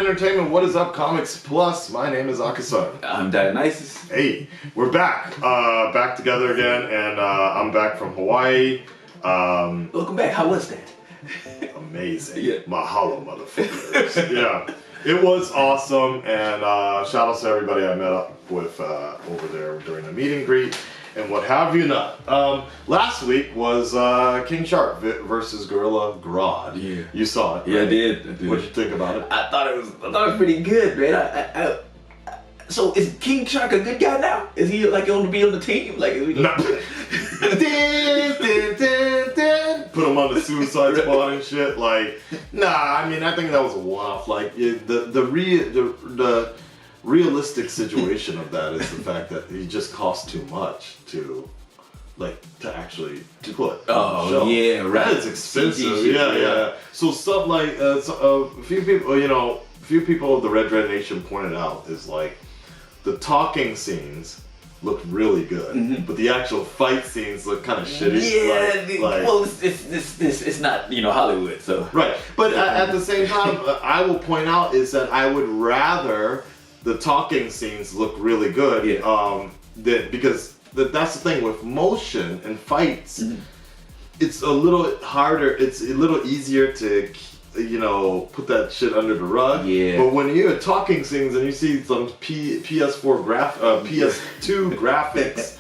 entertainment. What is up, Comics Plus? My name is Akasan. I'm Dionysus. Hey, we're back. Back together again, and I'm back from Hawaii. Welcome back. How was that? Amazing. Yeah. Mahalo, motherfuckers. Yeah. It was awesome, and shout out to everybody I met up with over there during the meet and greet. And what have you not? Last week was King Shark versus Gorilla Grodd. Yeah. You saw it. Yeah, right? I did. What'd you think about it? I thought it was pretty good, man. So is King Shark a good guy now? Is he like going to be on the team? Like, is we No. Put him on the Suicide Squad and shit. Like, nah. I mean, I think that was a one-off. Like, the realistic situation of that is the fact that he just costs too much to actually put. Oh yeah, right. That is expensive. CG shit, Yeah. So stuff like a few people of the Red Nation pointed out is like the talking scenes looked really good, but the actual fight scenes look kind of shitty. Yeah. Well, it's not Hollywood, so right. But at the same time, I will point out is that I would rather the talking scenes look really good. Yeah. Because that's the thing with motion and fights. It's a little harder. It's a little easier to put that shit under the rug. Yeah. But when you're talking scenes and you see some PS2 graphics,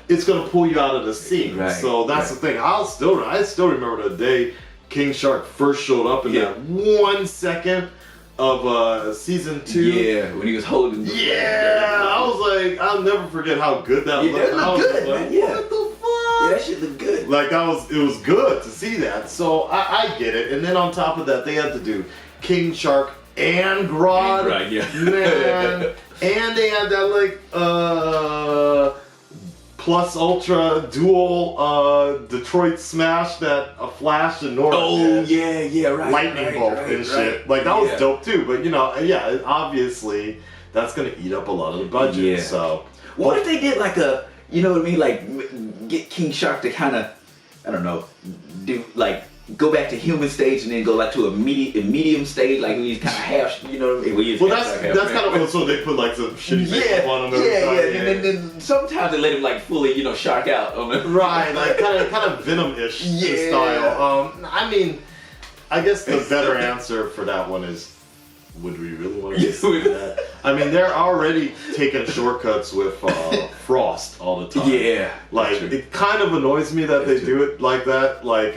it's gonna pull you out of the scene. Right. So that's the thing. I still remember the day King Shark first showed up in that 1 second of season 2. Yeah, when he was holding. I was like, I'll never forget how good that looked. It looked good, like, man. Yeah. What the fuck? Yeah, that shit looked good. Like it was good to see that. So I get it. And then on top of that, they had to do King Shark and Grodd. Right, yeah. Man. And they had that plus ultra dual Detroit smash that a Flash and Nora Oh did. yeah, right. Lightning bolt and shit. Like that was dope too. But obviously that's gonna eat up a lot of the budget. Yeah. So what if they did like a, like get King Shark to kind of, I don't know, do like go back to human stage and then go like to a medium stage, like when he's kind of half, Well, that's kind of so they put like some shitty makeup on him. And then sometimes they let him like fully, shark out on him. Right, like kind of Venom-ish style. I mean, I guess the better answer for that one is, would we really want to see that? I mean, they're already taking shortcuts with Frost all the time. Yeah, like it kind of annoys me that they do it like that. Like,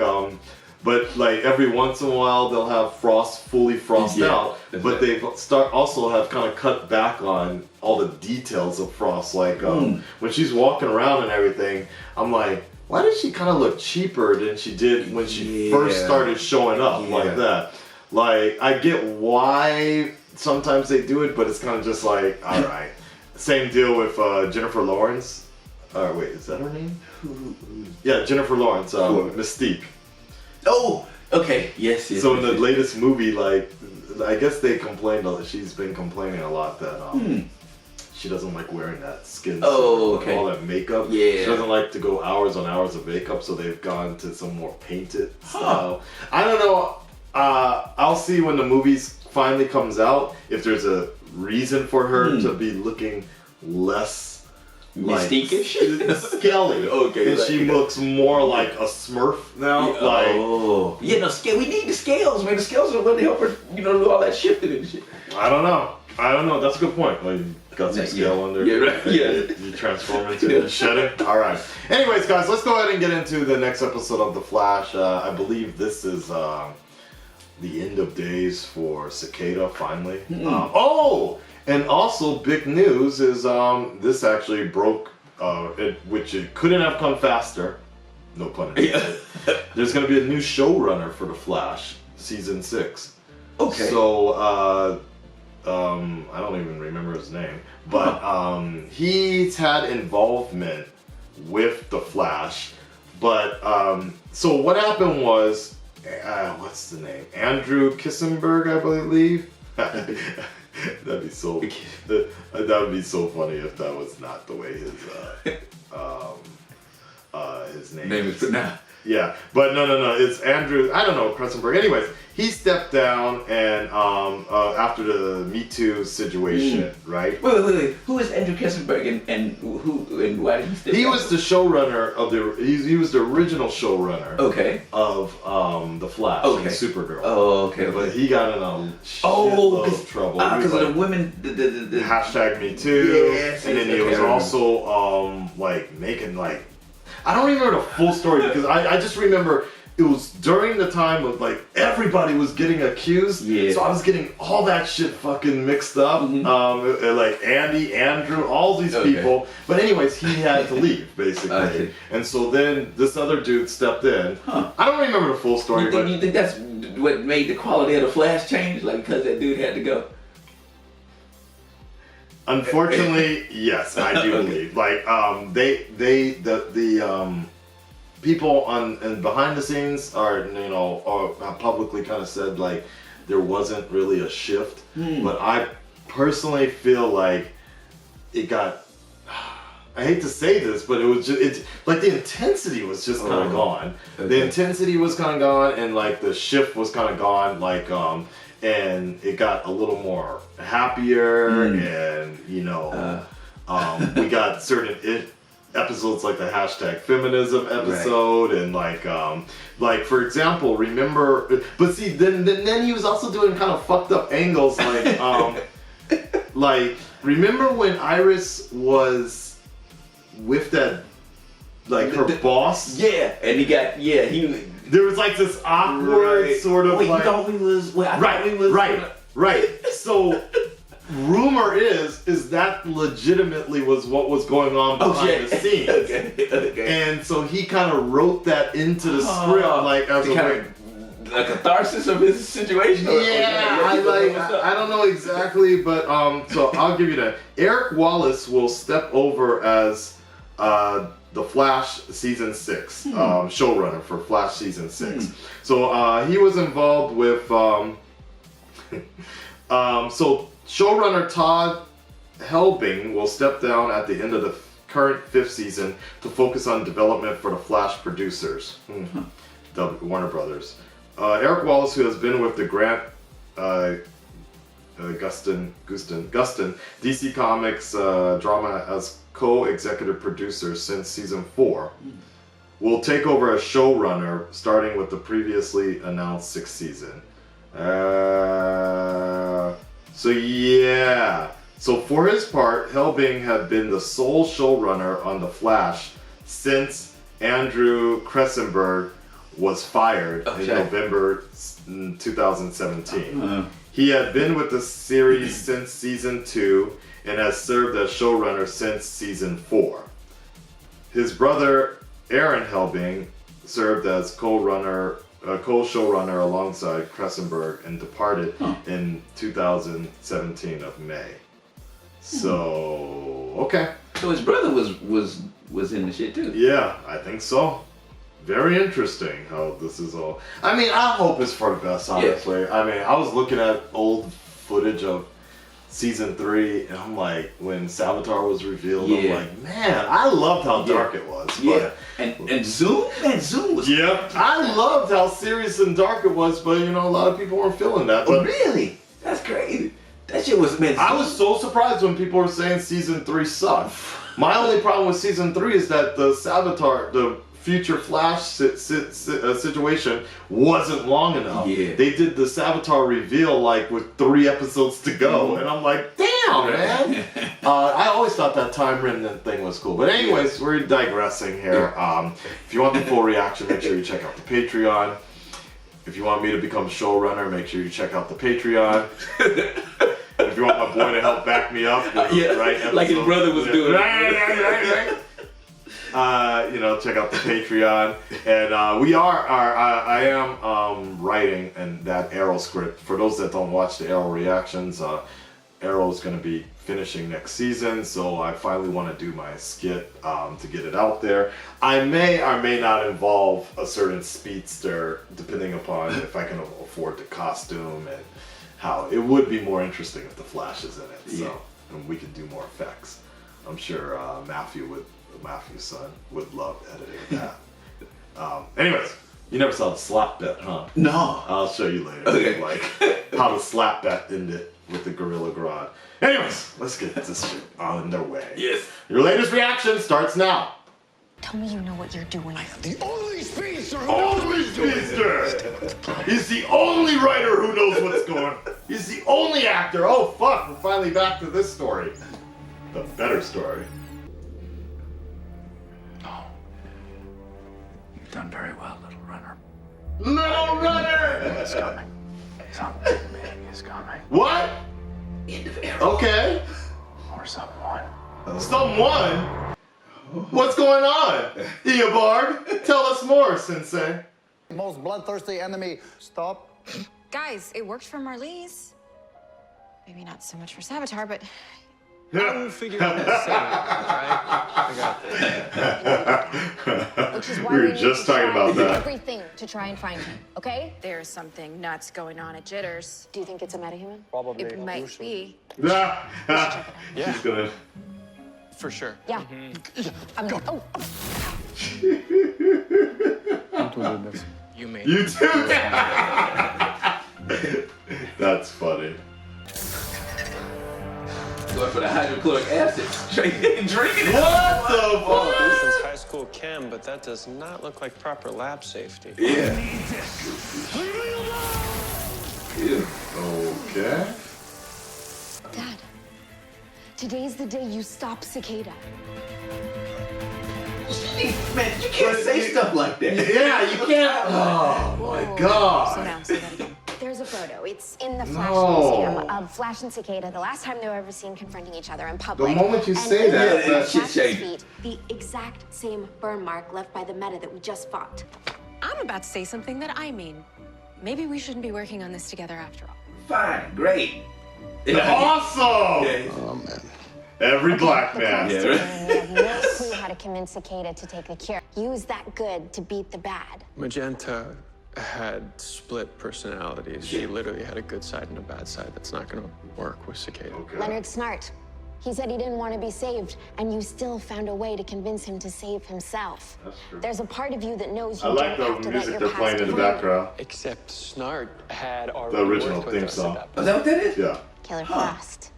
but like every once in a while they'll have Frost fully frosted out. But they also have kind of cut back on all the details of Frost. Like when she's walking around and everything, I'm like, why does she kind of look cheaper than she did when she first started showing up like that? Like, I get why sometimes they do it, but it's kind of just like, all right. Same deal with Jennifer Lawrence. Wait, is that her name? Yeah, Jennifer Lawrence, Mystique. Oh, okay. Yes. So in the latest movie, like, I guess they complained, she's been complaining a lot that she doesn't like wearing that skin suit and all that makeup. Yeah. She doesn't like to go hours on hours of makeup, so they've gone to some more painted style. I don't know. I'll see when the movie finally comes out if there's a reason for her to be looking less Mystique-ish? scaly. Okay. And she looks more like a Smurf now. We need the scales, man. The scales are going to help her, do all that shifting and shit. I don't know. That's a good point. Like, got some scale under. Yeah, right. You transform into shedding. All right. Anyways, guys, let's go ahead and get into the next episode of The Flash. I believe this is the end of days for Cicada finally. And also big news is this actually broke, which it couldn't have come faster. No pun intended. There's going to be a new showrunner for The Flash, season 6. Okay. So I don't even remember his name, but he's had involvement with The Flash. But so what happened was, what's the name? Andrew Kissenberg, I believe. That'd be so. That would be so funny if that was not the way his name is. Yeah, but no. It's Andrew. I don't know Cressenberg. Anyways, he stepped down and after the Me Too situation, right? Wait. Who is Andrew Kesselberg and why did he step down? He was the showrunner of he was the original showrunner. Okay. Of The Flash and Supergirl. Oh, okay. But he got in a shitload of trouble. Because of the women. The hashtag Me Too. Yes, and then he was also like making like. I don't remember the full story because I just remember it was during the time of like everybody was getting accused. Yeah. So I was getting all that shit fucking mixed up. Like Andrew, all these people. But anyways, he had to leave basically. And so then this other dude stepped in. Huh. I don't remember the full story. You think that's what made the quality of the Flash change? Like because that dude had to go? Unfortunately, yes, I do believe. Like, the people on and behind the scenes are publicly kind of said like there wasn't really a shift, but I personally feel like it got. I hate to say this, but it was just like the intensity was just kind of gone. Okay. The intensity was kind of gone, and like the shift was kind of gone. Like and it got a little more happier, and we got certain episodes like the hashtag feminism episode, and like for example, remember? But see, then he was also doing kind of fucked up angles, like like remember when Iris was with that like her boss? Yeah, and he. There was like this awkward sort of you like. thought we was. Wait, I thought we was. Right. So, rumor is that legitimately was what was going on behind the scenes. Okay. And so he kind of wrote that into the script, like as a catharsis of his situation. I don't know exactly, but so I'll give you that. Eric Wallace will step over as The Flash season 6, showrunner for Flash season 6. So he was involved with so showrunner Todd Helbing will step down at the end of the current 5th season to focus on development for the Flash producers, the Warner Brothers. Eric Wallace, who has been with the Grant Gustin DC Comics drama as co-executive producer since season 4, will take over as showrunner starting with the previously announced 6th season. So for his part, Helbing had been the sole showrunner on The Flash since Andrew Cressenberg was fired in November 2017. He had been with the series since season 2 and has served as showrunner since season 4. His brother Aaron Helbing served as co-showrunner alongside Cressenberg and departed in 2017 of May. So okay. So his brother was in the shit too. Yeah, I think so. Very interesting how this is all. I mean, I hope it's for the best, honestly. Yeah. I mean, I was looking at old footage of season 3, and I'm like, when Savitar was revealed, I'm like, man, I loved how dark it was. But, and Zoom was. Yeah, I loved how serious and dark it was, but a lot of people weren't feeling that. But really? That's crazy. That shit was amazing. I was so surprised when people were saying season 3 sucked. My only problem with season 3 is that the Savitar, the future Flash situation wasn't long enough. Yeah. They did the Savitar reveal like with 3 episodes to go, and I'm like, damn, man. I always thought that time remnant thing was cool. But anyways, we're digressing here. If you want the full reaction, make sure you check out the Patreon. If you want me to become showrunner, make sure you check out the Patreon. If you want my boy to help back me up, like his brother was doing. Right. Check out the Patreon, and I am writing and that Arrow script. For those that don't watch the Arrow reactions, Arrow is going to be finishing next season, so I finally want to do my skit to get it out there. I may or may not involve a certain speedster, depending upon if I can afford the costume and how it would be more interesting if the Flash is in it. So and we can do more effects. I'm sure Matthew's son would love editing that. Anyways, you never saw the slap bet, huh? No. I'll show you later. Okay. Like how the slap bet ended with the Gorilla Grodd. Anyways, let's get this shit on their way. Yes. Your latest reaction starts now. Tell me you know what you're doing. The only speedster who Only speedster! He's the only writer who knows what's going on. He's the only actor. Oh fuck, we're finally back to this story. The better story. You've done very well, little runner. Little Runner! It's coming. Something big is coming. What? End of era. Okay. Or someone. Someone? What's going on? Eobard, tell us more, Sensei. most bloodthirsty enemy. Stop. Guys, it worked for Marlies. Maybe not so much for Savitar, but I'll figure out the setup, right? I got this. which is why We were need just to talking try about that. everything to try and find him. Okay? There's something nuts going on at Jitters. Do you think it's a metahuman? Probably. It might be. Yeah. She's gonna. For sure. Yeah. I'm gonna. Oh. I'm doing this. You made You it. too. That's funny. Going for the hydrochloric acid. Straight in drinking it. What the fuck? Since high school chem, but that does not look like proper lab safety. Yeah. Ew. Okay. Dad, today's the day you stop Cicada. Man, you can't say stuff like that. Yeah, you can't. Oh my Slow god. down, say that again. There's a photo. It's in the Flash No. Museum of Flash and Cicada, the last time they were ever seen confronting each other in The public. moment you And say in that, the that shit Flash's changed. feet, the exact same burn mark left by the meta that we just fought. I'm about to say something that I mean. Maybe we shouldn't be working on this together after all. Fine, great. awesome. Yeah. Oh, man. Every black The man. Yeah, costume, right. and we have no clue how to convince Cicada to take the cure. Use that good to beat the bad. Magenta had split personalities. She literally had a good side and a bad side. That's not going to work with Cicada. Okay. Leonard Snart. He said he didn't want to be saved, and you still found a way to convince him to save himself. That's true. There's a part of you that knows you I like don't have the to let music your they're past playing in the define you. background. Except Snart had already The original worked with theme us song. at that Oh, is that what that is? Yeah. Killer Huh. Frost.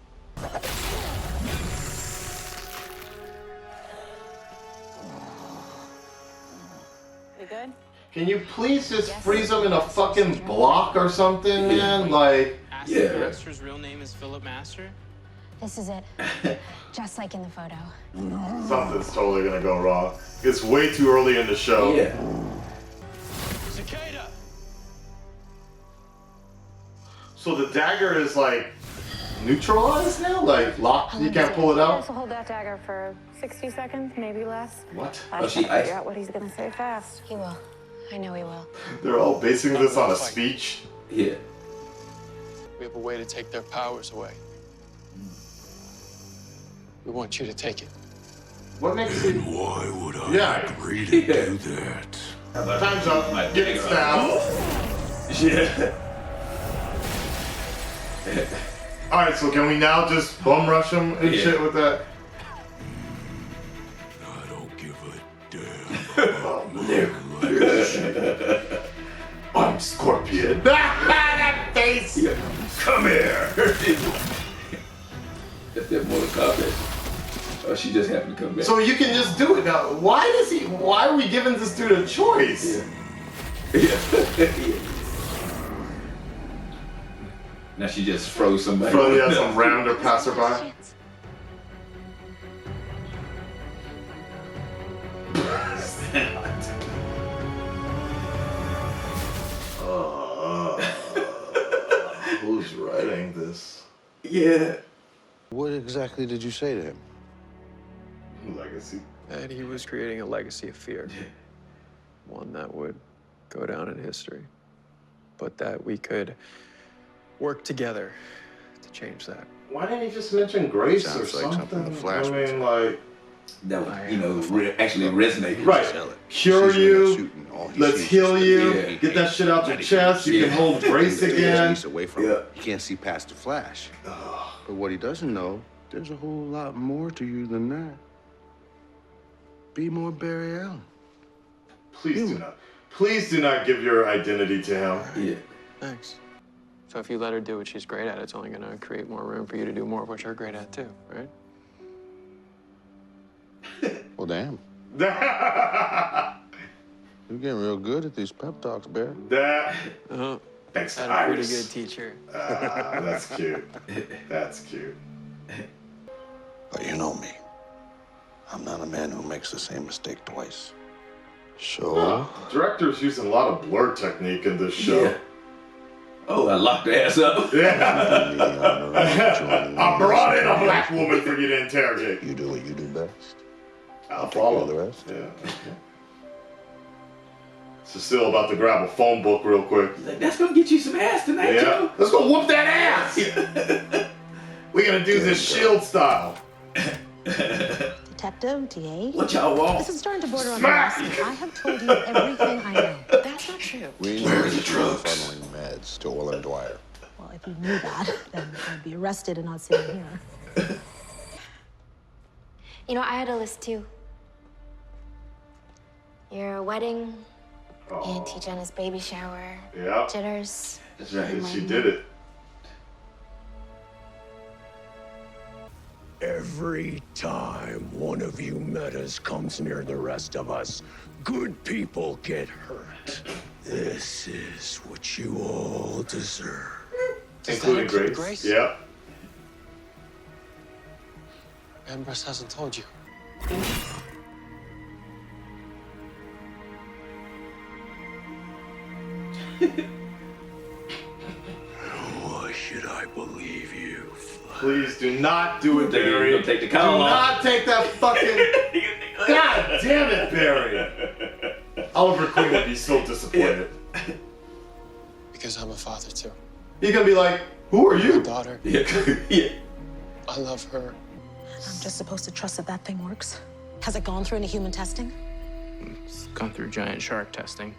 We good? Can you please just freeze them in a fucking block or something, man? Like, Acid Yeah. Master's real name is Philip Master? This is it. Just like in the photo. something's totally gonna go wrong. It's way too early in the show. Yeah. Cicada! So the dagger is like neutralized now? Like locked? You can't pull it out? Also hold that dagger for 60 seconds, maybe less. What? I Oh, just she gotta figure iced? out what he's gonna say fast. He will. I know he will. They're all basing this on a speech. Yeah. We have a way to take their powers away. We want you to take it. What makes you? Why would I Yeah. agree to do that? Time's up. Get stabbed. Yeah. All right, so can we now just bum rush him and Yeah. shit with that? I don't give a damn about my life. I'm Scorpion. That face. Yeah. Come here. That's that Mortal Kombat. Oh, she just happened to come back. So you can just do it now. Why are we giving this dude a choice? Yeah. Yeah. Now she just froze somebody. Probably has some random passerby. Who's writing this? Yeah. What exactly did you say to him? Legacy. And he was creating a legacy of fear. One that would go down in history. But that we could work together to change that. Why didn't he just mention Grace or Sounds like something something? the Flash I would mean, say. like, That would, you know, actually resonate. right. Cure Sees her in that you. suit and all he Let's sees is heal the you. Yeah. Get that shit out your chest. You can Yeah. hold Grace again. He's away from Yeah. him. He can't see past the Flash. But what he doesn't know, there's a whole lot more to you than that. Be more Barry Allen. Please do not give your identity to him. Yeah. Thanks. So if you let her do what she's great at, it's only going to create more room for you to do more of what you're great at too, right? Well, damn. You're getting real good at these pep talks, Bear. Thanks to Had a pretty Iris. good teacher. That's cute. That's cute. But you know me. I'm not a man who makes the same mistake twice. So, Director's using a lot of blur technique in this show. Yeah. Oh, I locked her ass up. I brought in a black woman for you to interrogate. you do what you do best. I'll Take care follow of the rest. Yeah. Okay. Cecile about to grab a phone book real quick. He's like, that's gonna get you some ass tonight, Yeah. Joe. Let's go whoop that ass. We're gonna do this shield style. Detective, DA. What y'all want? This is starting to border on Smack! harassment. I have told you everything I know. That's not true. We know that you're funneling meds to Oil and Dwyer. Well, if you knew that, then I'd be arrested and not sitting here. You know, I had a list too. Your wedding, Auntie Jenna's baby shower, Yeah. jitters. That's right. She did it. Every time one of you metas comes near the rest of us, good people get hurt. This is what you all deserve. Including include Grace. Grace? Yeah. Empress hasn't told you. Why should I believe you? Please do not do it, You're Barry. gonna take the Do collar off. not take that fucking. God damn it, Barry. Oliver Queen would be so disappointed. Because I'm a father too. He's gonna be like, "Who are My you?" daughter, Yeah. Yeah. I love her. I'm just supposed to trust that that thing works? Has it gone through any human testing? It's gone through giant shark testing.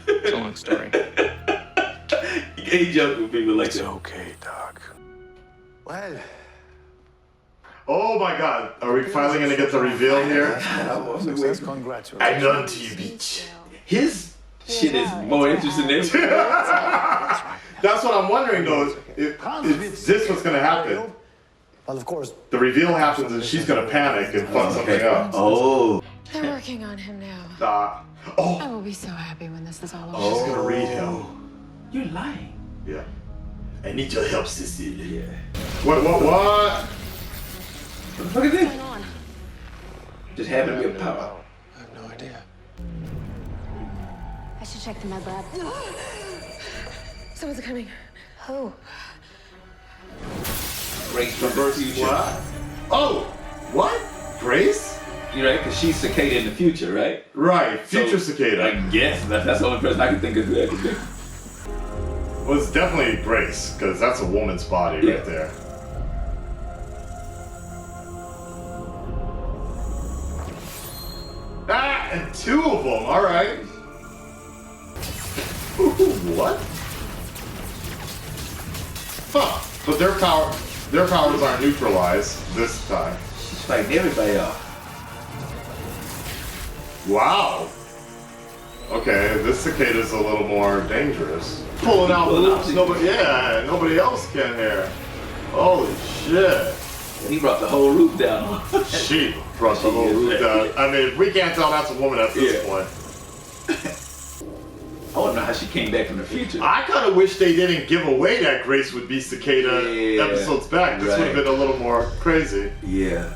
It's a long story. You can't joke with people like It's that. okay, Doc. Well, Oh my God, are we finally gonna get the reveal here? congratulations. I'm on TV. His shit is more interesting than That's what I'm wondering though. Is this what's gonna happen? Well, of course. The reveal happens and she's gonna panic and fuck something up. Oh. They're working on him now. I I will be so happy when this is all over. She's gonna read him. You're lying. Yeah. I need your help, Cecilia. Yeah. What? What the fuck is What's this? going on? Just happened to be a power. I have no idea. I should check the med lab. Someone's coming. Who? Grace from Birth Future. What? Oh, what? Grace? You right? Because she's Cicada in the future, right? Right, future So, cicada. I guess that's the only person I can think of who that could be. Well, it's definitely Grace, because that's a woman's body Yeah. right there. Ah, and two of them. All right. Ooh, what? Huh? But their powers aren't neutralized this time. She's fighting everybody off. Wow. Okay, this cicada's a little more dangerous. Pulling out loops, nobody else can hear. Holy shit. He brought the whole roof down. She brought the whole roof down. I mean, if we can't tell that's a woman at this Yeah. point. I want to know how she came back from the future. I kind of wish they didn't give away that Grace would be cicada Yeah, episodes back. This would have right. been a little more crazy. Yeah.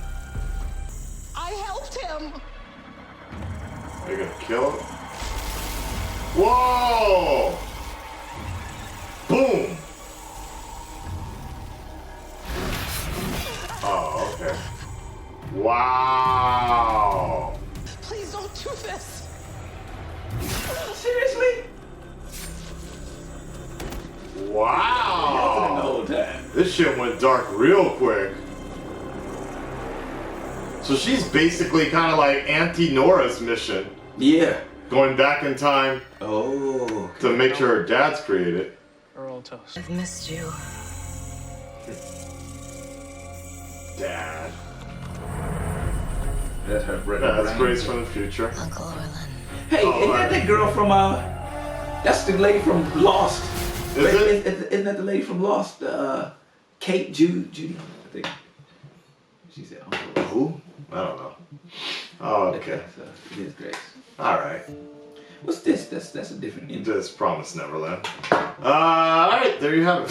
I helped him. They're gonna kill him. Whoa! Boom! Oh, okay. Wow! Please don't do this. Seriously? The Wow! whole time. This shit went dark real quick. So she's basically kind of like Auntie Nora's mission, Yeah. going back in time Oh. to make sure her dad's created. Earl toast. I've missed you. Dad. That's her brain. That's Grace from the future. Hey, isn't that the girl from that's the lady from Lost. Is it? Isn't that the lady from Lost? Kate Judy, I think. She said Uncle. Who? I don't know. Oh, okay. So it is Grace. All right. What's this? That's a different intro. Just Promise Neverland. All right, there you have it.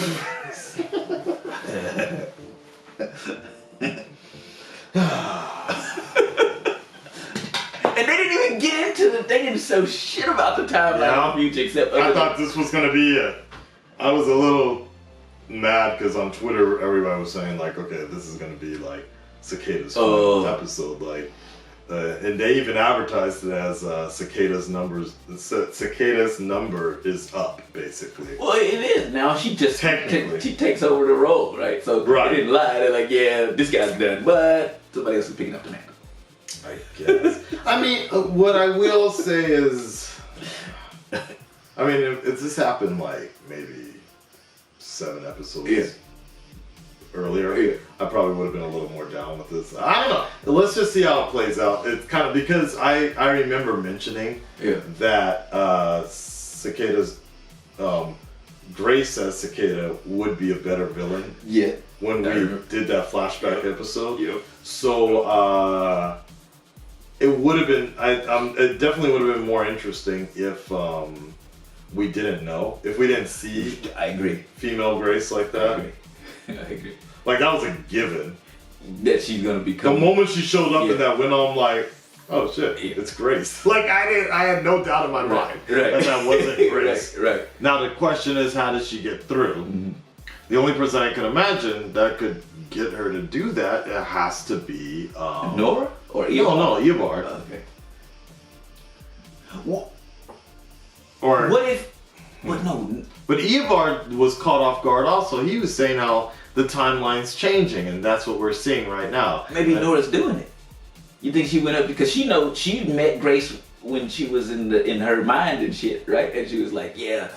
And they didn't even get into the. They didn't show shit about the timeline of the future except. I thought this was gonna be it. I was a little mad because on Twitter everybody was saying like, okay, this is gonna be like Cicada's final episode, like, and they even advertised it as Cicada's number is up, basically. Well, it is now. She just Technically. she takes over the role, right? So Right. they didn't lie. They're like, yeah, this guy's done, but somebody else is picking up the mantle. I guess. I mean, what I will say is, I mean, if this happened like maybe 7 episodes earlier, I probably would have been a little more down with this. I don't know. Let's just see how it plays out. It's kind of because I remember mentioning that Cicada's Grace as Cicada would be a better villain. Yeah. When we did that flashback episode. Yep. So it would have been. It definitely would have been more interesting if we didn't know, if we didn't see. I agree. Female Grace like that. I agree. Like that was a given. That she's gonna become. The moment she showed up in that window, I'm like, oh shit, it's Grace. Like I had no doubt in my mind that that wasn't Grace. Right. Now the question is, how does she get through? Mm-hmm. The only person I can imagine that could get her to do that, it has to be Nora or Eobard? No, Eobard. Okay. Well, or what if? What no? But Eobard was caught off guard also. He was saying how the timeline's changing, and that's what we're seeing right now. Maybe Nora's doing it. You think she went up because she met Grace when she was in her mind and shit, right? And she was like, yeah,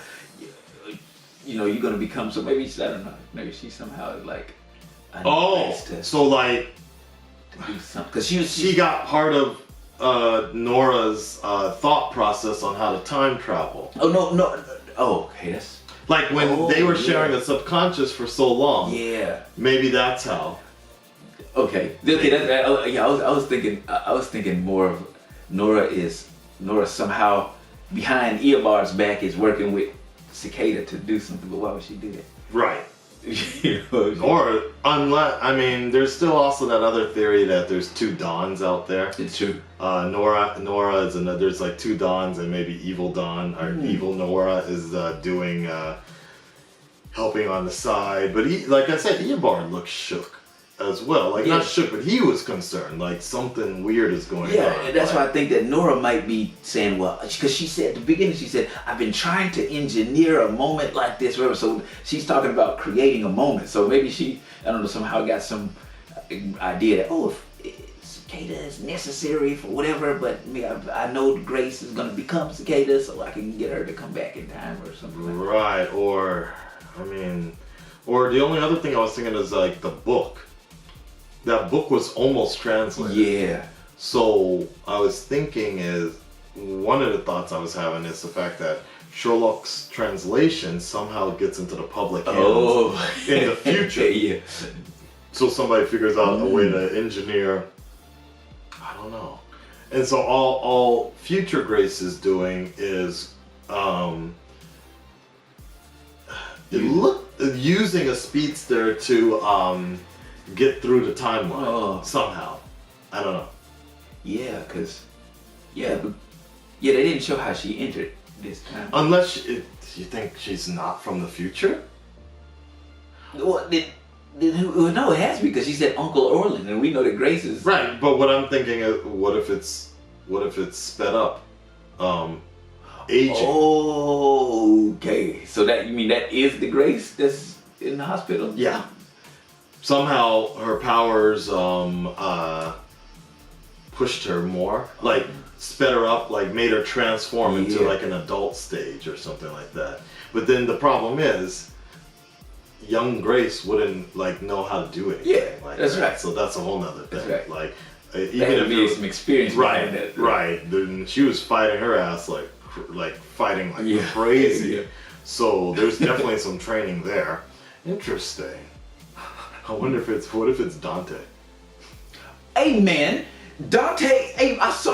you know, you're gonna become. So maybe I don't know. Maybe she somehow is like. So like. To do something because she got part of Nora's thought process on how to time travel. Oh no. Oh, okay, that's like when they were sharing the subconscious for so long. Yeah. Maybe that's how. Okay. I was thinking more of Nora somehow behind Eobard's back is working with Cicada to do something, but why would she do that? Right. You know, or unless, I mean, there's still also that other theory that there's 2 Dawns out there. It's true. Nora is another. There's like 2 Dawns, and maybe Evil Dawn or Evil Nora is doing helping on the side. But like I said, Eobard looks shook as well. Like not shook, but he was concerned. Like something weird is going on. Yeah, and that's why I think that Nora might be saying, well, because she said at the beginning, she said, I've been trying to engineer a moment like this, whatever. So she's talking about creating a moment. So maybe she, I don't know, somehow got some idea that, if Cicada is necessary for whatever, but I know Grace is going to become Cicada, so I can get her to come back in time or something like that. Right, or the only other thing I was thinking is like the book. That book was almost translated. Yeah. So I was thinking one of the thoughts I was having is the fact that Sherlock's translation somehow gets into the public hands in the future. Yeah. So somebody figures out a way to engineer. I don't know. And so all future Grace is doing is using a speedster to get through the timeline somehow. I don't know. Yeah, they didn't show how she entered this time. Unless you think she's not from the future? Well, no, it has to be because she said Uncle Orlin, and we know that Grace is right. But what I'm thinking is, what if it's sped up, aging? Oh, okay. So you mean that is the Grace that's in the hospital? Yeah. Somehow her powers pushed her more, like sped her up, like made her transform into like an adult stage or something like that. But then the problem is, young Grace wouldn't like know how to do anything. Yeah, like that's that. right. So that's a whole nother thing. That's right. Like even There had to if be it was, some experience right, behind that. right, then she was fighting her ass like fighting like Yeah. crazy. Yeah. So there's definitely some training there. Interesting. I wonder if what if it's Dante? Hey man, Dante. Hey, I was.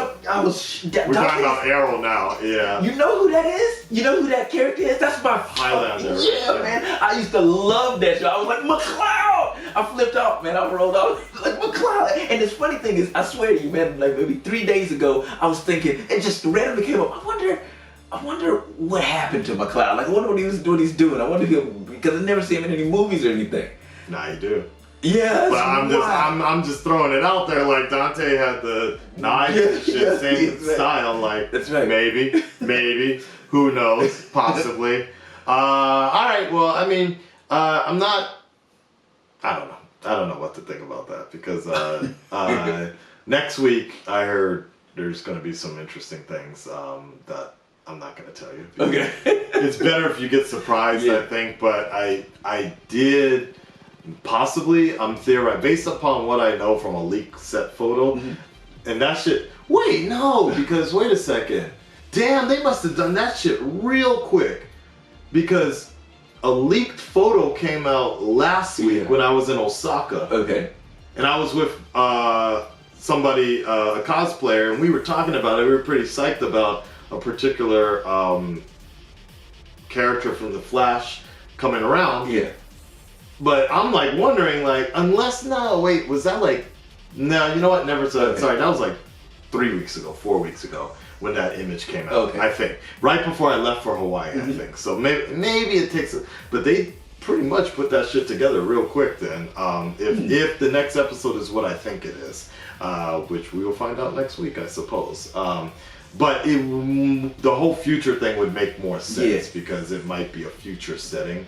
We're talking about Arrow now. Yeah. You know who that is? You know who that character is? That's my Highlander. Yeah, man. I used to love that show. I was like, McCloud! I flipped off, man. I rolled out like McCloud. And the funny thing is, I swear to you, man, like maybe 3 days ago, I was thinking, it just randomly came up. I wonder what happened to McCloud. Like, I wonder what he's doing. I wonder because I never see him in any movies or anything. Nah, you do. Yeah, But I'm just throwing it out there. Like Dante had the knife and shit, same style. Like that's right. Maybe, who knows? Possibly. All right. Well, I mean, I'm not. I don't know. I don't know what to think about that because next week I heard there's going to be some interesting things that I'm not going to tell you. Okay. It's better if you get surprised, I think. But I did. Possibly, I'm theorizing based upon what I know from a leaked set photo, and that shit. Wait, no, because wait a second. Damn, they must have done that shit real quick, because a leaked photo came out last week when I was in Osaka. Okay. And I was with somebody, a cosplayer, and we were talking about it. We were pretty psyched about a particular character from the Flash coming around. Yeah. But I'm like wondering, like, was that like, no, you know what? Never said. Okay. Sorry, that was like 4 weeks ago when that image came out. Okay. I think right before I left for Hawaii. I think so. Maybe it takes, but they pretty much put that shit together real quick. Then, if the next episode is what I think it is, which we will find out next week, I suppose. But the whole future thing would make more sense because it might be a future setting.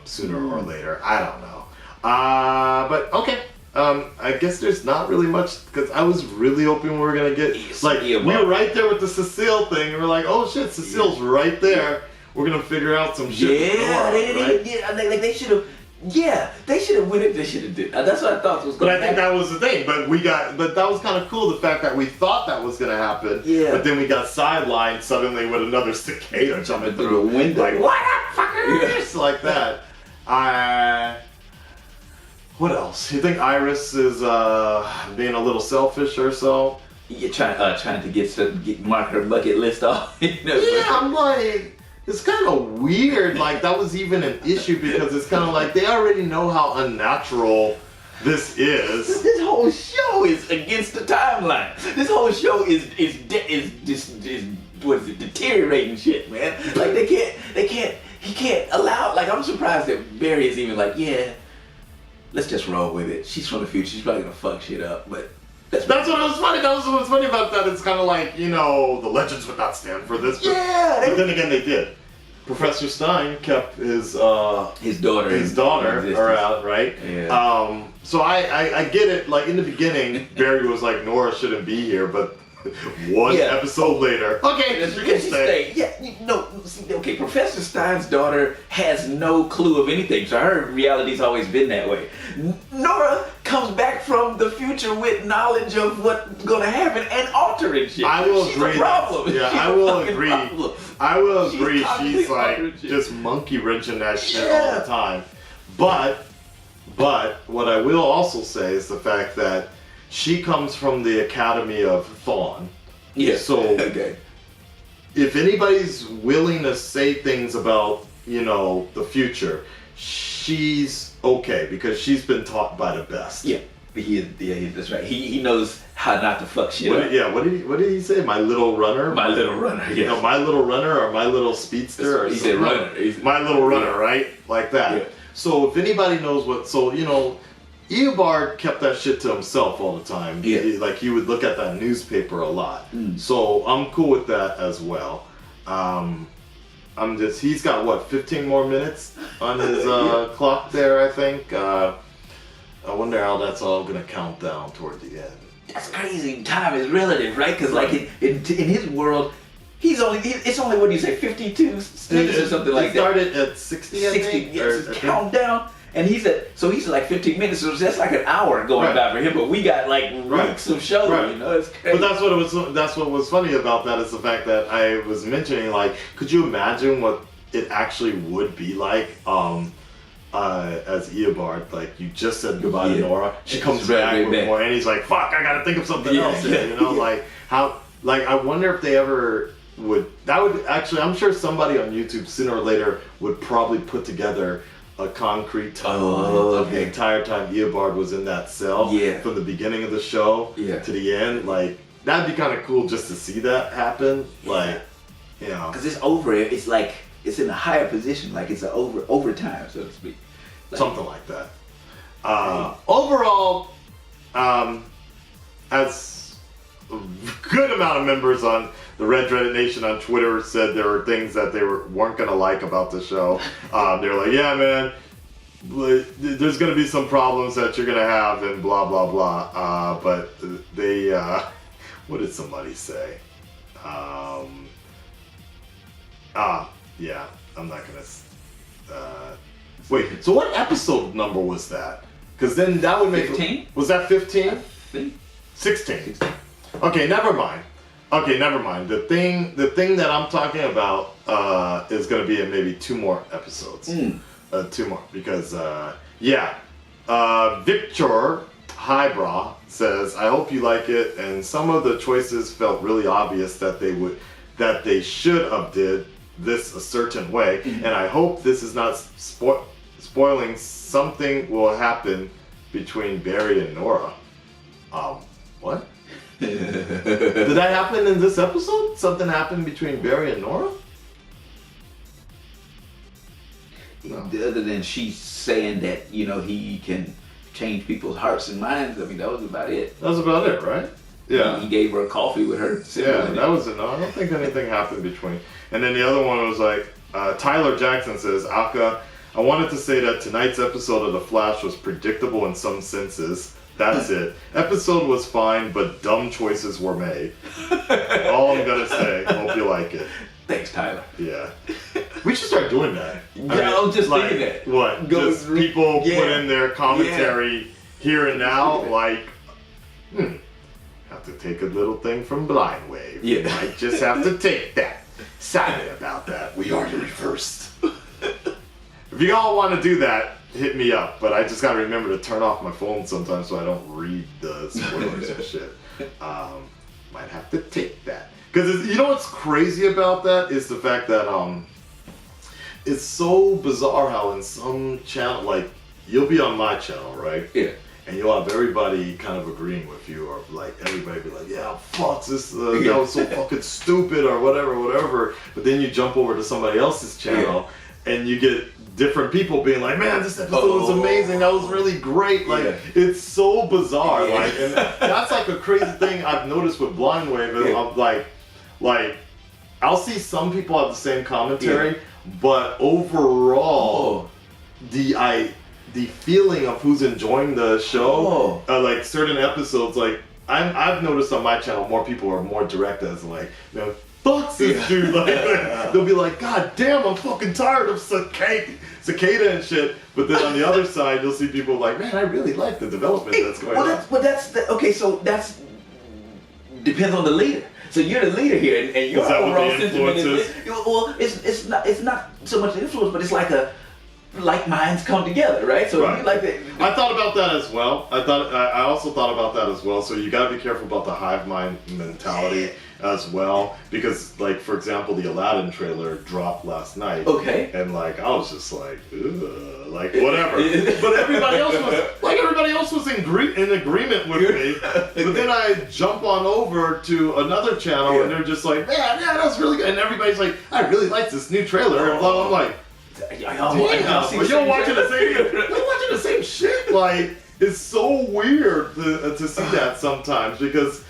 Sooner or later, I don't know. But okay. I guess there's not really much because I was really hoping we were gonna get we were right there with the Cecile thing, and we're like, oh shit, Cecile's right there. We're gonna figure out some shit. They should have. Yeah, they should have went it. They should have did. That's what I thought was going to happen. But I think that was the thing. But that was kind of cool. The fact that we thought that was gonna happen. Yeah. But then we got sidelined suddenly with another cicada jumping through the window. Like what up, fuckers? Like that. What else? You think Iris is being a little selfish or so? You're trying to get mark her bucket list off. Yeah, I'm like. It's kind of weird, like that was even an issue because it's kind of like they already know how unnatural this is. This whole show is against the timeline. This whole show is what is it, deteriorating shit, man. Like he can't allow. Like I'm surprised that Barry is even like, yeah, let's just roll with it. She's from the future. She's probably gonna fuck shit up, but. That's what was funny. That was what's funny about that. It's kind of like, the legends would not stand for this. But then again, they did. Professor Stein kept his daughter around, right? Yeah. So I get it. Like in the beginning, Barry was like, Nora shouldn't be here, but one episode later, okay, you can stay. Yeah, okay. Professor Stein's daughter has no clue of anything, so her reality's always been that way. Nora comes back from the future with knowledge of what's gonna happen and altering shit. I will She's agree. A problem. Yeah, She's I will a agree. problem. I will agree. She's constantly like just monkey wrenching that shit all the time. But what I will also say is the fact that she comes from the Academy of Thawne. Yeah. So if anybody's willing to say things about, the future, she's okay because she's been taught by the best. Yeah. That's right. He knows how not to fuck shit up. What did he say? My little runner? My little runner, yeah. No, my little runner or my little speedster or he said runner. My little runner, right? Like that. Yeah. So if anybody knows Eobard kept that shit to himself all the time. Yeah. He would look at that newspaper a lot. So I'm cool with that as well. He's got 15 more minutes on his clock there, I think. I wonder how that's all gonna count down toward the end. That's crazy. Time is relative, right? Because in his world, it's only what do you say, 52 minutes or something like that. He started at 60, I think. Countdown. And he's like 15 minutes, so that's like an hour going by for him. But we got like weeks of show, you know. It's crazy. But that's what was funny about that is the fact that I was mentioning, like, could you imagine what it actually would be like as Eobard? Like, you just said goodbye to Nora, she comes back with more, and he's like, fuck, I gotta think of something else here, you know. Like, how, like, I wonder if they ever would, that would actually, I'm sure somebody on YouTube sooner or later would probably put together a concrete timeline of the entire time Eobard was in that cell, from the beginning of the show to the end. Like, that'd be kind of cool just to see that happen. Like, you know, because it's over. It's like it's in a higher position, like it's overtime, so to speak. Like, something like that. Overall, as a good amount of members on the Red Dreaded Nation on Twitter said there were things that they weren't gonna like about the show. They're like, yeah, man, there's gonna be some problems that you're gonna have and blah blah blah. But they, what did somebody say? Yeah, I'm not gonna. Wait, so what episode number was that? Because then that would make 15. Was that 15? 16. 16. Okay, never mind. The thing that I'm talking about is going to be in maybe 2 more episodes. 2 more because Victor Highbrow says, I hope you like it, and some of the choices felt really obvious that they should have did this a certain way, and I hope this is not spoiling something will happen between Barry and Nora. What? Did that happen in this episode? Something happened between Barry and Nora? No. Other than she's saying that, you know, he can change people's hearts and minds. I mean, that was about it. That was about it, right? Yeah. He gave her a coffee with her. Yeah, that was it. No, I don't think anything happened between. And then the other one was like, Tyler Jackson says, Aka, I wanted to say that tonight's episode of The Flash was predictable in some senses. That's it. Episode was fine, but dumb choices were made. All I'm gonna say. Hope you like it. Thanks, Tyler. Yeah. We should start doing that. I was just thinking that. What? Just people put in their commentary here and now, like, have to take a little thing from Blind Wave. Yeah. Might just have to take that. Sorry about that. We are the reversed. If you all want to do that, hit me up. But I just got to remember to turn off my phone sometimes so I don't read the spoilers and shit. Might have to take that. Because you know what's crazy about that is the fact that it's so bizarre how in some channel, like, you'll be on my channel, right? Yeah. And you'll have everybody kind of agreeing with you, or like everybody be like, yeah, fuck this, that was so fucking stupid, or whatever. But then you jump over to somebody else's channel, and you get different people being like, man, this episode was amazing, that was really great. Like, it's so bizarre. Like, and that's like a crazy thing I've noticed with Blind Wave. I'm like, I'll see some people have the same commentary, but overall, the feeling of who's enjoying the show, like certain episodes, like I've noticed on my channel, more people are more direct as like, you know, fuck this dude. Like, they'll be like, God damn, I'm fucking tired of Cicada and shit. But then on the other side, you'll see people like, man, I really like the development that's going on. Okay, so that's depends on the leader. So you're the leader here, and your overall sentiment is, well, it's not so much influence, but it's like like minds come together, right? So you like that. I thought about that as well. I also thought about that as well. So you got to be careful about the hive mind mentality as well, because like, for example, the Aladdin trailer dropped last night. Okay. And like, I was just like, ugh, like whatever. But everybody else was in agreement with me. But then I jump on over to another channel and they're just like, man, yeah, that's really good. And everybody's like, I really like this new trailer. And blah, blah, I'm like, you're watching the same shit. Like, it's so weird to see that sometimes, because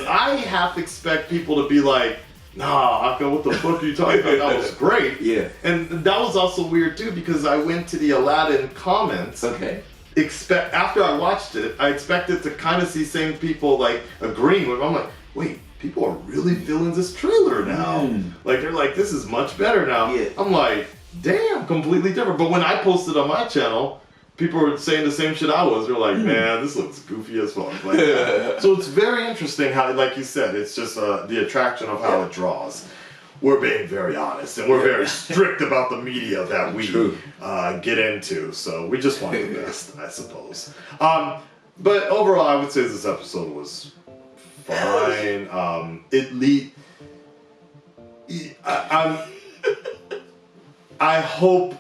I half expect people to be like, nah, Aka, what the fuck are you talking about? That was great. Yeah. And that was also weird too, because I went to the Aladdin comments. Okay. After I watched it, I expected to kind of see same people like agreeing with. I'm like, wait, people are really feeling this trailer now. Like, they're like, this is much better now. Yeah. I'm like, damn, completely different. But when I posted on my channel, people were saying the same shit I was. They're like, man, this looks goofy as fuck. Like, so it's very interesting how, like you said, it's just the attraction of how it draws. We're being very honest, and we're very strict about the media that we get into. So we just want the best, I suppose. But overall, I would say this episode was fine. I hope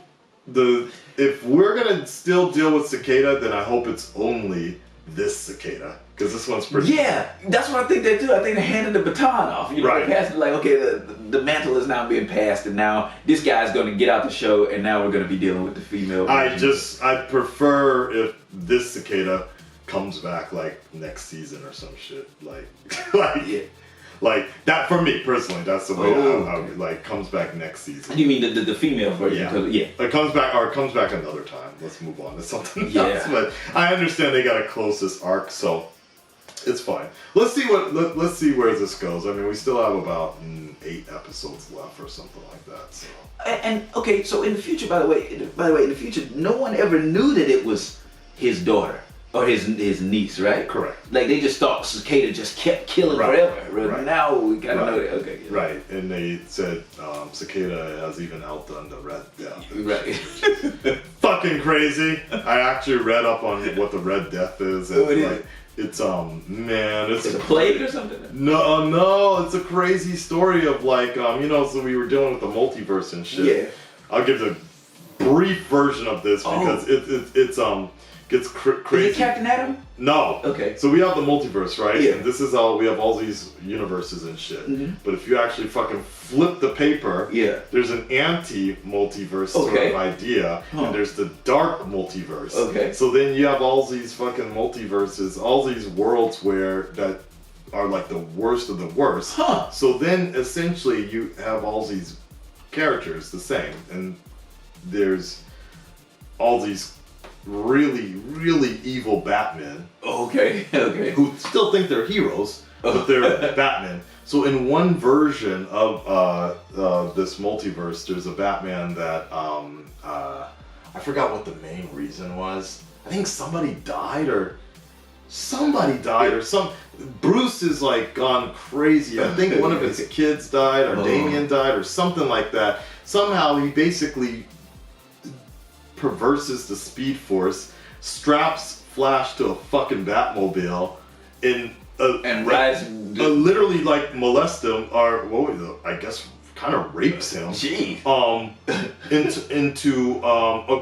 if we're gonna still deal with Cicada, then I hope it's only this Cicada, because this one's pretty. Yeah, that's what I think they do. I think they're handing the baton off. You know, right. They're passing like, okay, the mantle is now being passed, and now this guy's going to get out the show, and now we're going to be dealing with the female. I prefer if this Cicada comes back like next season or some shit, like that for me personally. That's the way I like comes back next season. You mean the female version? Yeah. It comes back another time. Let's move on to something else. But I understand they got a closest arc, so it's fine. Let's see where this goes. I mean, we still have about 8 episodes left or something like that. So. And okay, so in the future, by the way, in the future, no one ever knew that it was his daughter. Or his niece, right? Correct. Like they just thought Cicada just kept killing forever. Right. Now we kind of know that. Okay. Yeah. Right, and they said Cicada has even outdone the Red Death. Right. Fucking crazy. I actually read up on what the Red Death is. And it's it's a plague or something. No, it's a crazy story of like so we were dealing with the multiverse and shit. Yeah. I'll give the brief version of this because it's gets crazy. Is it Captain Atom? No. Okay. So we have the multiverse, right? Yeah. And this is how we have all these universes and shit. Mm-hmm. But if you actually fucking flip the paper, there's an anti-multiverse sort of idea, and there's the dark multiverse. Okay. So then you have all these fucking multiverses, all these worlds that are like the worst of the worst. Huh. So then essentially you have all these characters the same, and there's all these really, really evil Batmen. Okay. Who still think they're heroes, but they're Batman. So in one version of this multiverse, there's a Batman that I forgot what the main reason was. I think somebody died or Bruce is like gone crazy. I think one of his kids died or Damian died or something like that. Somehow he basically perverses the Speed Force, straps Flash to a fucking Batmobile, and rides literally like molest him or I guess kind of rapes him. Gee.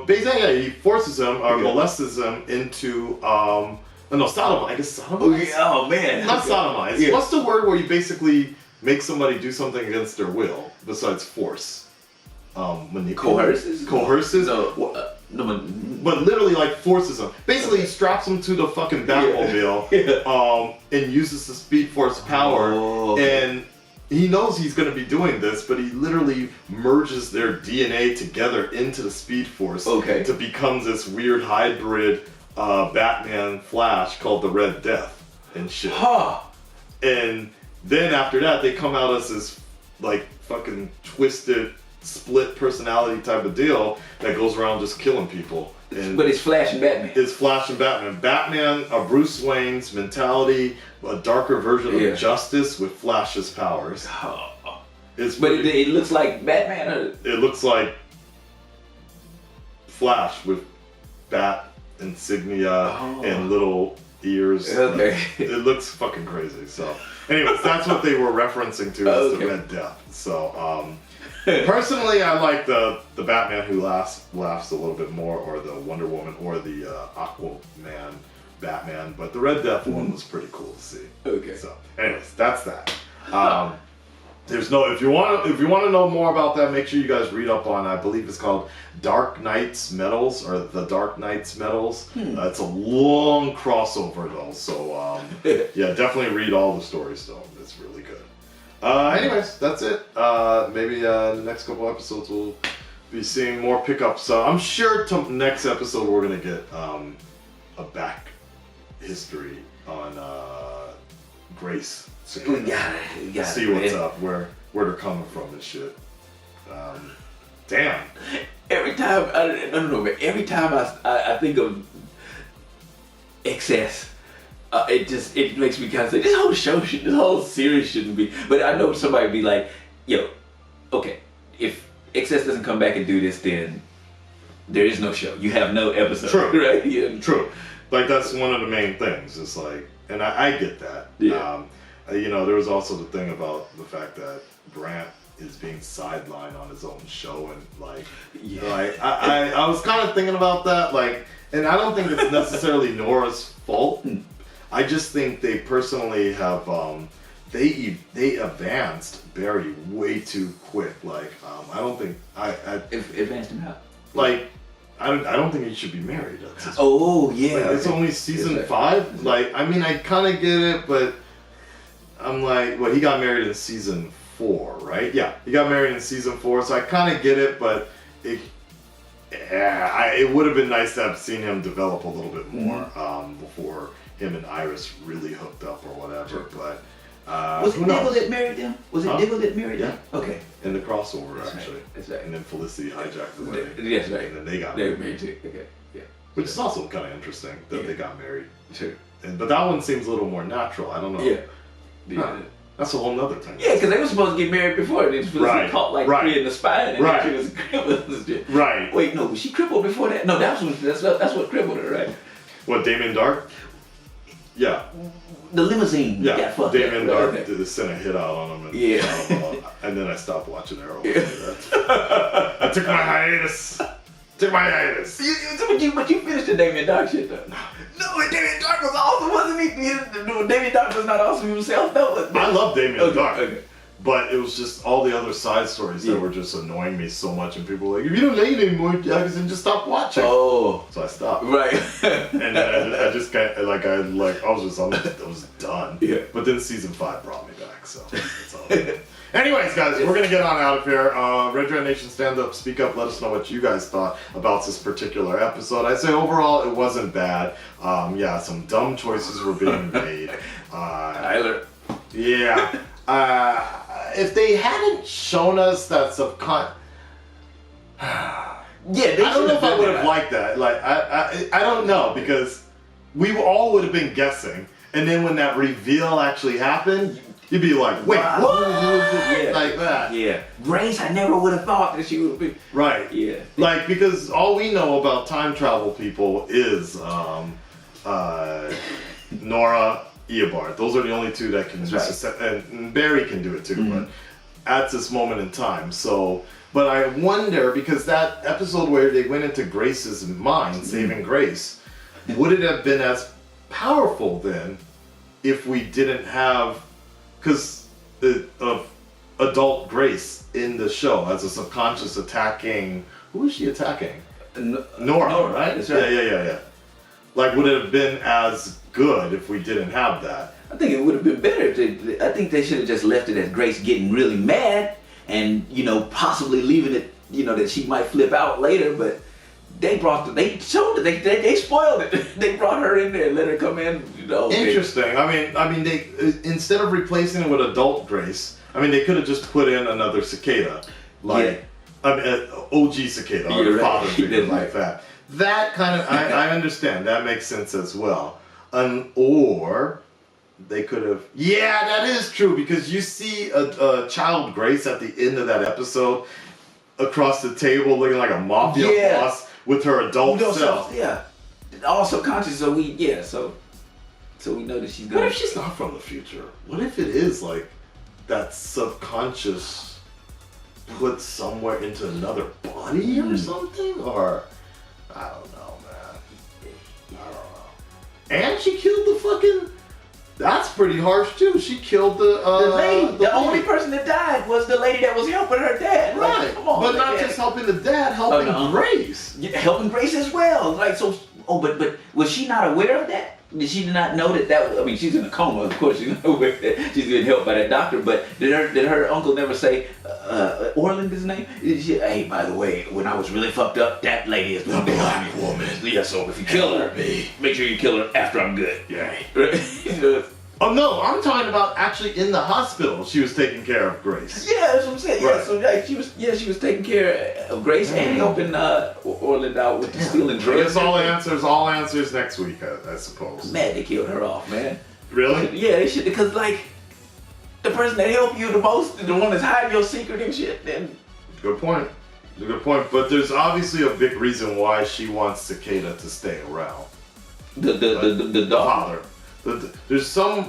Basically he forces him or molests him into sodomize. I guess sodomize. Oh man. Not sodomize. Yeah. What's the word where you basically make somebody do something against their will besides force? Coerces? But literally like forces him. Basically he straps him to the fucking Batmobile and uses the Speed Force power and he knows he's going to be doing this, but he literally merges their DNA together into the Speed Force to become this weird hybrid Batman Flash called the Red Death and shit. And then after that they come out as this like fucking twisted split personality type of deal that goes around just killing people. But it's Flash and Batman. It's Flash and Batman. Batman, Bruce Wayne's mentality, a darker version of Justice with Flash's powers. It looks like Batman? Or? It looks like Flash with bat insignia and little ears. Okay. It looks fucking crazy. So anyways, that's what they were referencing to as the Red Death. So personally, I like the Batman who laughs a little bit more, or the Wonder Woman, or the Aquaman Batman. But the Red Death one was pretty cool to see. Okay. So, anyways, that's that. There's no if you want to know more about that, make sure you guys read up on. I believe it's called Dark Knight's Metals or the Dark Knight's Metals. It's a long crossover though, so yeah, definitely read all the stories though. It's really good. Anyways, that's it. Maybe in the next couple episodes we'll be seeing more pickups. So I'm sure next episode we're gonna get a back history on Grace. We got it. See what's up, where they're coming from and shit. Damn. every time I don't know, man. Every time I think of excess, it makes me kind of say this whole series shouldn't be. But I know somebody would be like, yo, okay, if excess doesn't come back and do this, then there is no show. You have no episode. True. Right? Yeah. True. Like that's one of the main things. It's like, and I get that. Yeah. You know, there was also the thing about the fact that Brant is being sidelined on his own show, and like, like I was kind of thinking about that, like, and I don't think it's necessarily Nora's fault. I just think they personally have they advanced Barry way too quick. Like, I don't think I advanced him how? Like, I don't think he should be married. Oh yeah, like, it's only season 5. Like, I mean, I kind of get it, but I'm like, well, he got married in season 4, right? Yeah, he got married in season 4, so I kind of get it, but it would have been nice to have seen him develop a little bit more before him and Iris really hooked up or whatever. But was it Diggle that married them? Was it Diggle that married them? Okay. In the crossover, That's actually. Right. That's right. And then Felicity hijacked the wedding. Yes, right. And then they got married too. Okay. Yeah. Which is also kind of interesting that they got married. Sure. But that one seems a little more natural. I don't know. Yeah. Huh. That's a whole nother thing. Yeah, because they were supposed to get married before. They was caught like in the spine, and then she was crippled. Right. Wait, no, was she crippled before that? No, that's what crippled her, right? What, Damien Dark? Yeah. The limousine got fucked Damien Dark okay. sent a hit out on him. And, and then I stopped watching Arrow. I took my hiatus. But you finished the Damien Dark shit though. No, Damien Dark was awesome, wasn't he? Damien Dark was not awesome himself though. I love Damien Dark. Okay. But it was just all the other side stories that were just annoying me so much, and people were like, if you don't like it anymore, Akasan, just stop watching. Oh. So I stopped. Right. And then I was done. Yeah. But then season 5 brought me back, so it's all good. Anyways, guys, we're gonna get on out of here. Red Dragon Nation, stand up, speak up, let us know what you guys thought about this particular episode. I'd say overall it wasn't bad. Yeah, some dumb choices were being made. Tyler. Yeah. If they hadn't shown us that subcon... I don't know if I would have liked that. Like, I don't know, because we all would have been guessing, and then when that reveal actually happened, you'd be like, wait, what? Yeah. Like that. Yeah. Grace, I never would have thought that she would be. Right. Yeah. Like, because all we know about time travel people is Nora, Eobard. Those are the only two that can and Barry can do it too, but at this moment in time. So, but I wonder, because that episode where they went into Grace's mind, saving Grace, would it have been as powerful then if we didn't have, because of adult Grace in the show as a subconscious attacking, who is she attacking? Nora, right? That's right. Yeah. Like, would it have been as good if we didn't have that? I think it would have been better. I think they should have just left it as Grace getting really mad and, possibly leaving it, that she might flip out later, but they showed it, they spoiled it. They brought her in there and let her come in, Interesting. I mean, they, instead of replacing it with adult Grace, they could have just put in another cicada. Like, OG cicada, or father figure like that. That kind of, I understand. That makes sense as well. Or they could have... Yeah, that is true, because you see a child Grace at the end of that episode across the table looking like a mafia boss with her adult self. Yeah. All subconscious, so we know that she's good. What if she's not from the future? What if it is like that subconscious put somewhere into another body or something? Or... I don't know, man. I don't know. And she killed the fucking... That's pretty harsh, too. She killed the lady. The only person that died was the lady that was helping her dad. Right. Like, come on, but not just helping the dad, helping Grace. Yeah, helping Grace as well. Like, so... Oh, but was she not aware of that? Did she not know that she's in a coma, of course. She's not aware that she's getting helped by that doctor, but did her uncle never say, Orland is his name? Hey, by the way, when I was really fucked up, that lady is the black woman. Yeah, so if you kill her, make sure you kill her after I'm good. Yeah. Oh no, I'm talking about actually in the hospital. She was taking care of Grace. Yeah, that's what I'm saying. Right. Yeah, so like she was taking care of Grace and helping Orland out with the stealing I drugs. guess all answers next week, I suppose. Man, they killed her off, man. Really? Yeah, they should, because like the person that helped you the most, the one that's hiding your secret and shit, then. Good point. Good point. But there's obviously a big reason why she wants Cicada to stay around. The father. There's some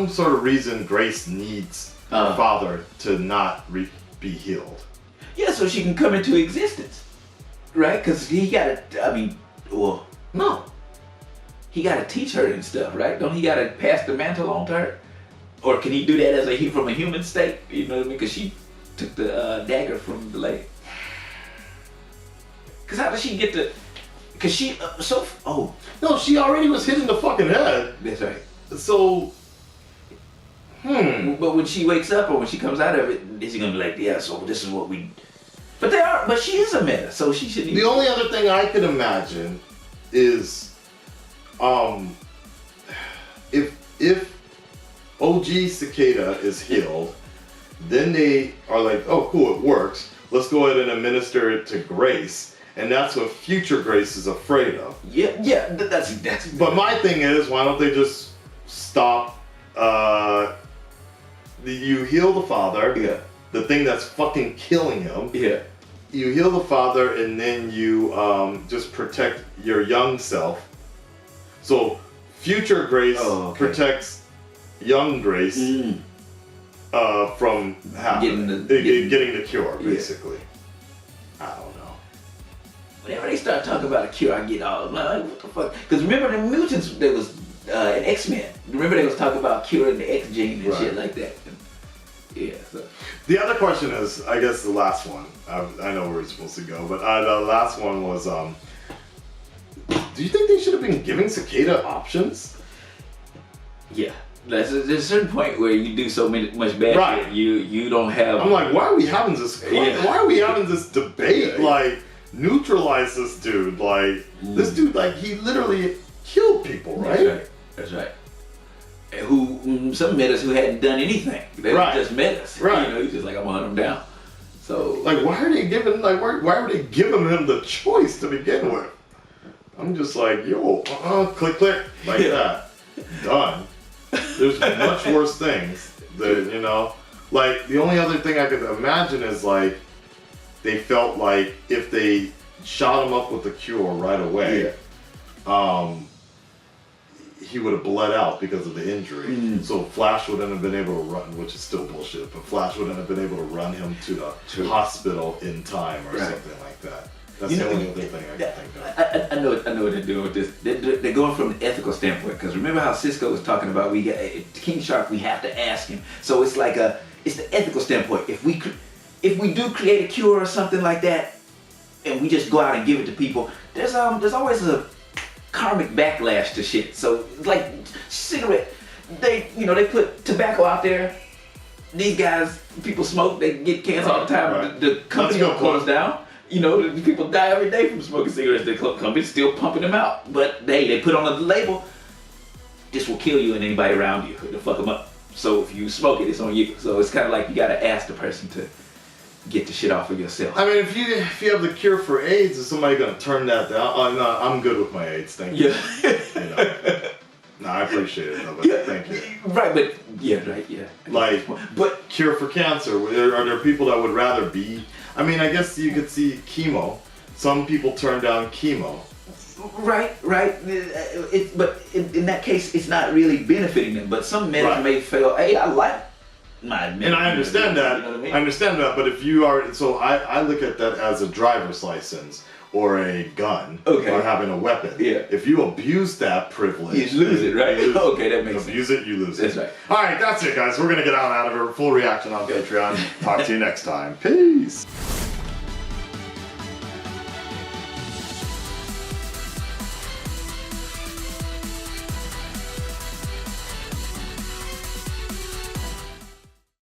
sort of reason Grace needs her father to not be healed. Yeah, so she can come into existence, right? Because he got to. I mean, well, no. He got to teach her and stuff, right? Don't he got to pass the mantle on to her? Or can he do that as from a human state? You know what I mean? Because she took the dagger from the lady. Because how does she get the? Because she no, she already was hit in the fucking head. That's right. So, But when she wakes up or when she comes out of it, is he gonna be like, yeah? So this is what we. But she is a meta, so she shouldn't. The only other thing I could imagine is, if OG Cicada is healed, then they are like, oh cool, it works. Let's go ahead and administer it to Grace, and that's what future Grace is afraid of. Yeah, that's. But my thing is, why don't they just stop? You heal the father. Yeah. The thing that's fucking killing him. Yeah. You heal the father, and then you just protect your young self. So future Grace protects young Grace from getting the cure, basically. I don't know. Whenever they start talking about a cure, I get all like, what the fuck? Because remember the mutants, there was in X-Men. Remember they was talking about curing the X gene and shit like that. Yeah. So. The other question is, I guess the last one. I know where we're supposed to go, but the last one was, do you think they should have been giving Cicada options? Yeah. There's a certain point where you do so much bad shit, you don't have. I'm like, why are we having this? Why are we having this debate? Like, neutralize this dude. Like, this dude, like, he literally killed people, right? That's right. Who some metas who hadn't done anything. They were just metas. Right. You know, he's just like, I'm gonna hunt them down. So like, why are they giving why are they giving him the choice to begin with? I'm just like, yo, click like that. Done. There's much worse things that, you know, like the only other thing I could imagine is like they felt like if they shot him up with the cure right away, he would have bled out because of the injury. So Flash wouldn't have been able to run, which is still bullshit, but Flash wouldn't have been able to run him to the hospital in time or something like that. That's the only other thing I can think of. I know what they're doing with this. They're going from an ethical standpoint, because remember how Cisco was talking about King Shark, we have to ask him. So it's like it's the ethical standpoint. If we do create a cure or something like that, and we just go out and give it to people, there's always a karmic backlash to shit. So like cigarette, they put tobacco out there. These guys, people smoke, they get cancer all the time. The company will close down. You know, the people die every day from smoking cigarettes. The company's still pumping them out, but they put on the label, this will kill you and anybody around you. It'll fuck them up. So if you smoke it, it's on you. So it's kind of like you gotta ask the person to get the shit off of yourself. I mean, if you have the cure for AIDS, is somebody gonna turn that down? Oh no, I'm good with my AIDS, thank you. You know. No, I appreciate it though, but thank you. Right, but like, but cure for cancer. Are there people that would rather be? I mean, I guess you could see chemo. Some people turn down chemo. Right. But in that case, it's not really benefiting them. But some men may feel, hey, I like my men. And I understand that. You know what I mean? I understand that. But if you are, so I look at that as a driver's license or a gun or having a weapon. Yeah. If you abuse that privilege, you lose it, right? Okay, that makes sense. Abuse it, you lose it. That's right. All right, that's it, guys. We're gonna get out of here. Full reaction on Patreon. Talk to you next time. Peace.